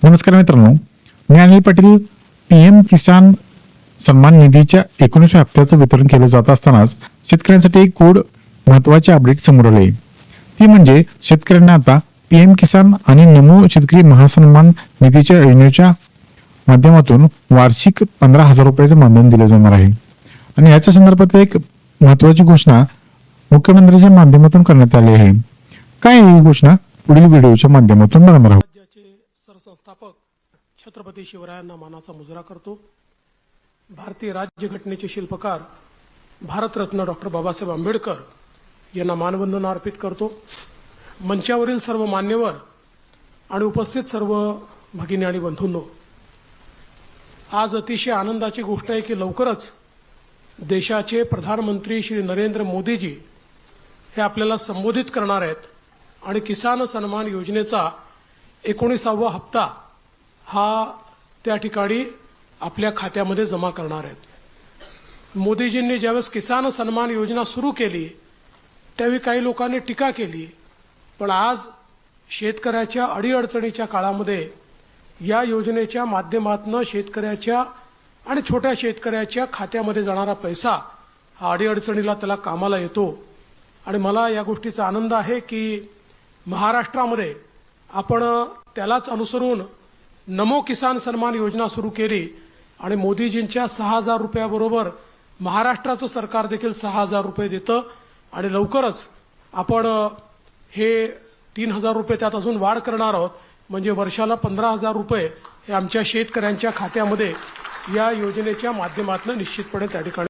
नमस्कार मित्रांनो, मी अनिल पाटील. पीएम किसान सन्मान निधीच्या 19व्या हप्त्याचं वितरण केलं जात असतानाच शेतकऱ्यांसाठी एक महत्वाची अपडेट समोर आली. ती म्हणजे शेतकऱ्यांना आता पीएम किसान आणि नमो शेतकरी महासन्मान निधीच्या योजनेच्या माध्यमातून वार्षिक 15,000 रुपयाचं मानधन दिलं जाणार आहे. आणि याच्या संदर्भात एक महत्वाची घोषणा मुख्यमंत्र्यांच्या माध्यमातून करण्यात आली आहे. काय ही घोषणा पुढील व्हिडिओच्या माध्यमातून बघणार आहोत. सरसंस्थापक छत्रपती शिवरायांना मानाचा मुजरा करतो. भारतीय राज्यघटनेचे शिल्पकार भारतरत्न डॉक्टर बाबासाहेब आंबेडकर यांना मानवंदना अर्पित करतो. मंचावरील सर्व मान्यवर आणि उपस्थित सर्व भगिनी आणि बंधूंनो, आज अतिशय आनंदाची गोष्ट आहे की लवकरच देशाचे प्रधानमंत्री श्री नरेंद्र मोदीजी हे आपल्याला संबोधित करणार आहेत आणि किसान सन्मान योजनेचा 19वा हप्ता हा त्या ठिकाणी आपल्या खात्यामध्ये जमा करणार आहेत. मोदीजींनी ज्यावेळेस किसान सन्मान योजना सुरू केली त्यावेळी काही लोकांनी टीका केली, पण आज शेतकऱ्याच्या अडीअडचणीच्या काळामध्ये या योजनेच्या माध्यमातून शेतकऱ्याच्या आणि छोट्या शेतकऱ्याच्या खात्यामध्ये जाणारा पैसा हा अडीअडचणीला त्याला कामाला येतो. आणि मला या गोष्टीचा आनंद आहे की महाराष्ट्रामध्ये आपण त्यालाच अनुसरून नमो किसान सन्मान योजना सुरू केली आणि मोदीजींच्या 6,000 रुपयाबरोबर महाराष्ट्राचं सरकार देखील 6,000 रुपये देतं आणि लवकरच आपण हे 3,000 रुपये त्यात अजून वाढ करणार आहोत. म्हणजे वर्षाला 15,000 रुपये हे आमच्या शेतकऱ्यांच्या खात्यामध्ये या योजनेच्या माध्यमातून निश्चितपणे त्या ठिकाणी